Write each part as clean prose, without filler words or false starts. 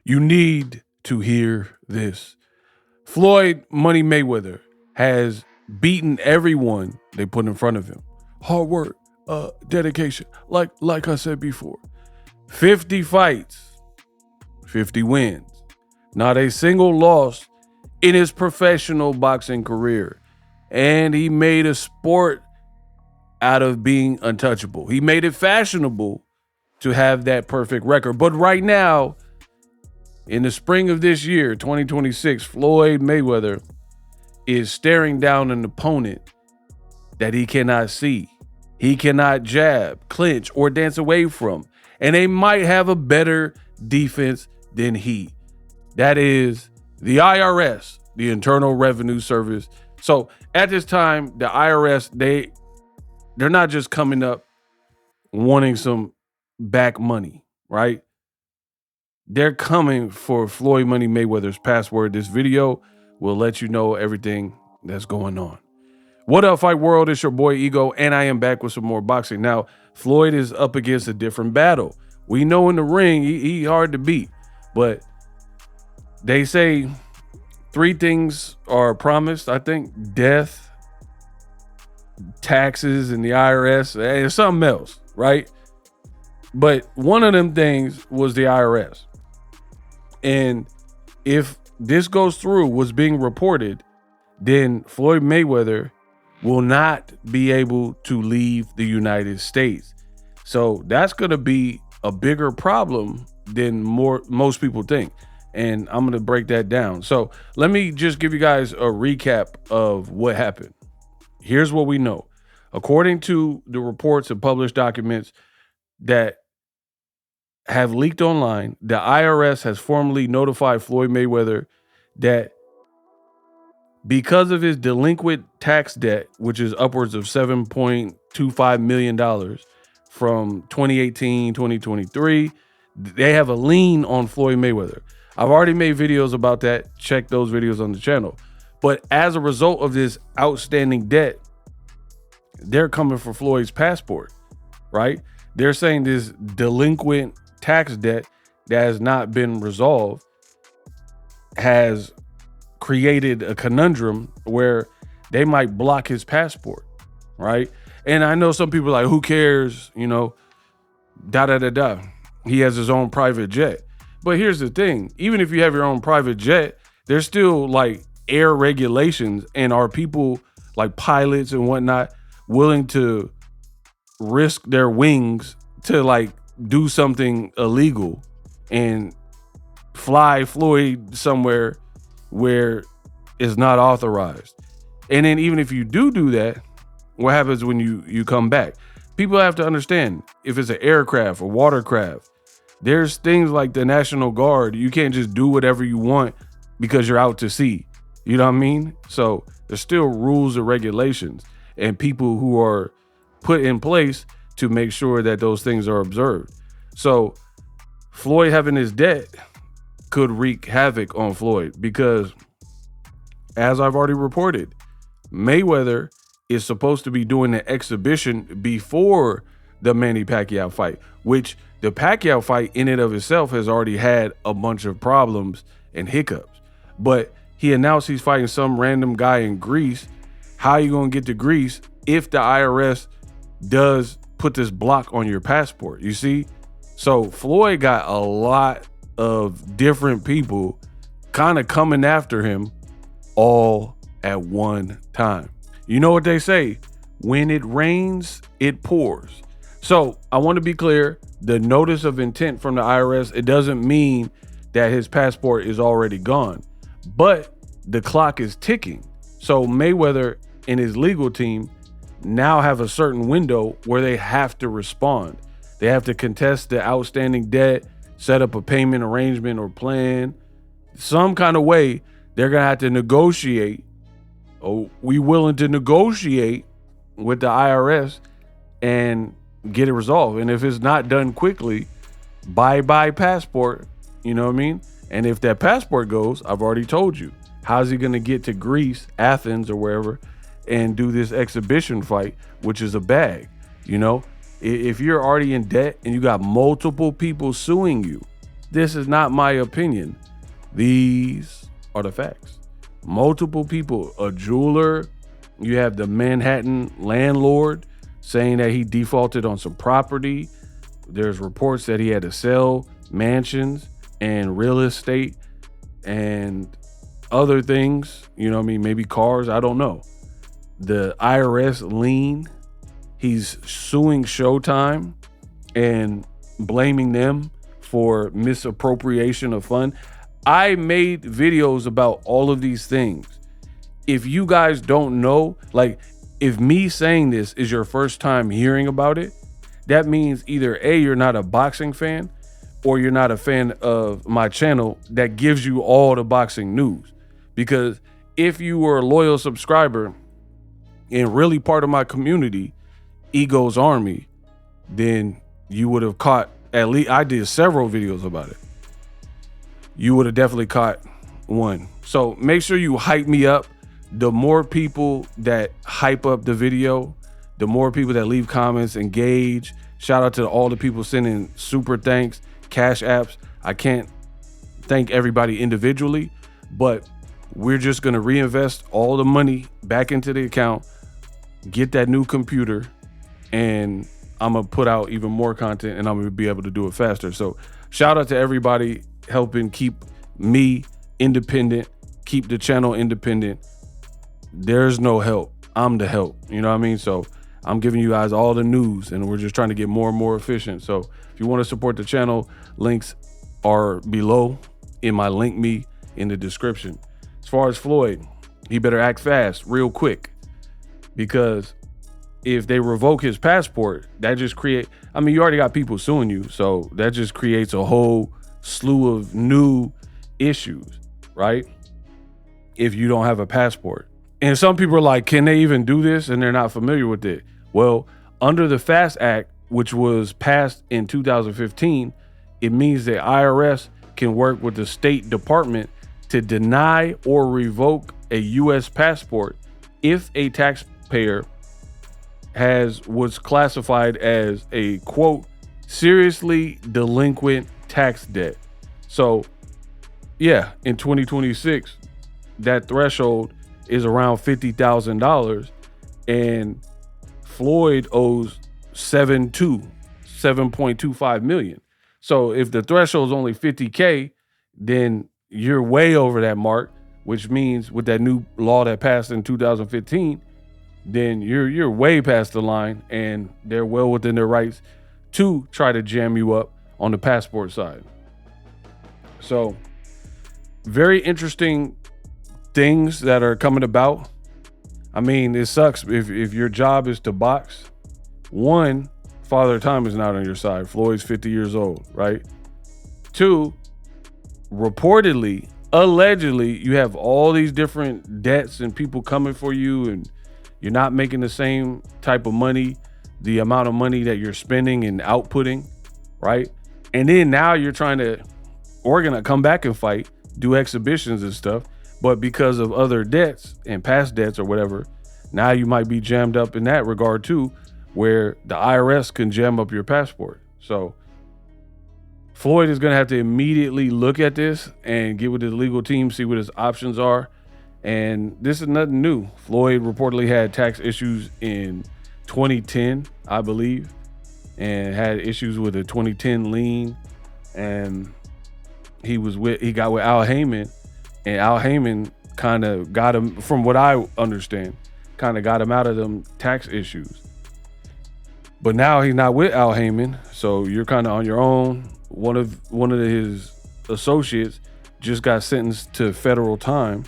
You need to hear this. Floyd Money Mayweather has beaten everyone they put in front of him. Hard work, dedication. Like I said before. 50 fights, 50 wins. Not a single loss in his professional boxing career. And he made a sport out of being untouchable. He made it fashionable to have that perfect record. But right now, in the spring of this year, 2026, Floyd Mayweather is staring down an opponent that he cannot see. He cannot jab, clinch, or dance away from. And they might have a better defense than he. That is the IRS, the Internal Revenue Service. So at this time, the IRS, they're not just coming up wanting some back money, right? They're coming for Floyd Money Mayweather's password. This video will let you know everything that's going on. What up, Fight World? It's your boy Ego, and I am back with some more boxing. Now, Floyd is up against a different battle. We know in the ring, he hard to beat, but they say 3 things are promised. I think death, taxes, and the IRS, and something else, right? But one of them things was the IRS. And if this goes through, what's being reported, then Floyd Mayweather will not be able to leave the United States. So that's going to be a bigger problem than most people think. And I'm going to break that down. So let me just give you guys a recap of what happened. Here's what we know. According to the reports and published documents that have leaked online, the IRS has formally notified Floyd Mayweather that because of his delinquent tax debt, which is upwards of $7.25 million from 2018, 2023, they have a lien on Floyd Mayweather. I've already made videos about that. Check those videos on the channel. But as a result of this outstanding debt, they're coming for Floyd's passport, right? They're saying this delinquent tax debt that has not been resolved has created a conundrum where they might block his passport, right? And I know some people are like, who cares? You know, He has his own private jet. But here's the thing. Even if you have your own private jet, there's still like air regulations, and are people like pilots and whatnot willing to risk their wings to like do something illegal and fly Floyd somewhere where it's not authorized? And then even if you do that, what happens when you come back? People have to understand, if it's an aircraft or watercraft, there's things like the National Guard. You can't just do whatever you want because you're out to sea. You know what I mean? So there's still rules and regulations and people who are put in place to make sure that those things are observed. So Floyd having his debt could wreak havoc on Floyd because, as I've already reported, Mayweather is supposed to be doing an exhibition before the Manny Pacquiao fight, which the Pacquiao fight in and of itself has already had a bunch of problems and hiccups. But he announced he's fighting some random guy in Greece. How are you going to get to Greece if the IRS does put this block on your passport? You see? So Floyd got a lot of different people kind of coming after him all at one time. You know what they say? When it rains, it pours. So I want to be clear. The notice of intent from the IRS, it doesn't mean that his passport is already gone, but the clock is ticking. So Mayweather and his legal team now have a certain window where they have to respond. They have to contest the outstanding debt, set up a payment arrangement or plan. Some kind of way they're going to have to negotiate. Oh, we willing to negotiate with the IRS and get it resolved. And if it's not done quickly, bye-bye passport, you know what I mean? And if that passport goes, I've already told you, how's he going to get to Greece, Athens, or wherever, and do this exhibition fight, which is a bag? You know, if you're already in debt and you got multiple people suing you, This is not my opinion. These are the facts. Multiple people, a jeweler, you have the Manhattan landlord saying that he defaulted on some property. There's reports that he had to sell mansions and real estate and other things, you know what I mean? Maybe cars, I don't know. The IRS lien, he's suing Showtime and blaming them for misappropriation of fund. I made videos about all of these things. If you guys don't know, like if me saying this is your first time hearing about it, that means either A, you're not a boxing fan, or you're not a fan of my channel that gives you all the boxing news. Because if you were a loyal subscriber and really part of my community, Ego's Army, then you would have caught, at least I did several videos about it. You would have definitely caught one. So make sure you hype me up. The more people that hype up the video, the more people that leave comments, engage. Shout out to all the people sending super thanks, cash apps. I can't thank everybody individually, but we're just going to reinvest all the money back into the account, get that new computer, and I'm going to put out even more content and I'm going to be able to do it faster. So shout out to everybody helping keep me independent, keep the channel independent. There's no help. I'm the help. You know what I mean? So I'm giving you guys all the news and we're just trying to get more and more efficient. So if you want to support the channel, links are below in my link me in the description. As far as Floyd, he better act fast real quick, because if they revoke his passport, that just you already got people suing you. So that just creates a whole slew of new issues, right? If you don't have a passport. And some people are like, can they even do this? And they're not familiar with it. Well, under the FAST Act, which was passed in 2015, it means the IRS can work with the State Department to deny or revoke a U.S. passport if a taxpayer was classified as a, quote, seriously delinquent tax debt. So yeah, in 2026, that threshold is around $50,000, and Floyd owes 7.25 million. So if the threshold is only 50K, then you're way over that mark, which means with that new law that passed in 2015, then you're way past the line, and they're well within their rights to try to jam you up on the passport side. So very interesting things that are coming about. I mean, it sucks if your job is to box. One, Father Time is not on your side. Floyd's 50 years old, right? Two, reportedly, allegedly, you have all these different debts and people coming for you, and you're not making the same type of money, the amount of money that you're spending and outputting, right? And then now you're trying to come back and fight, do exhibitions and stuff. But because of other debts and past debts or whatever, now you might be jammed up in that regard too, where the IRS can jam up your passport. So Floyd is going to have to immediately look at this and get with his legal team, see what his options are. And this is nothing new. Floyd reportedly had tax issues in 2010, I believe, and had issues with a 2010 lien. And he got with Al Heyman. And Al Heyman kind of got him, from what I understand, kind of got him out of them tax issues. But now he's not with Al Heyman, so you're kind of on your own. One of his associates just got sentenced to federal time,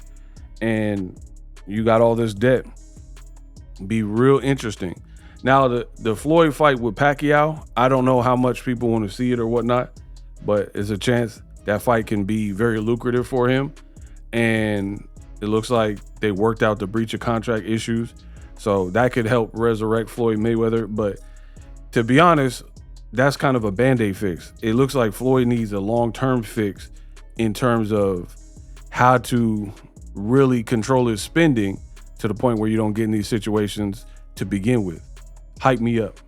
and you got all this debt. Be real interesting. Now the Floyd fight with Pacquiao, I don't know how much people want to see it or whatnot, but there's a chance that fight can be very lucrative for him. And it looks like they worked out the breach of contract issues. So that could help resurrect Floyd Mayweather. But to be honest, that's kind of a Band-Aid fix. It looks like Floyd needs a long-term fix in terms of how to really control his spending to the point where you don't get in these situations to begin with. Hype me up.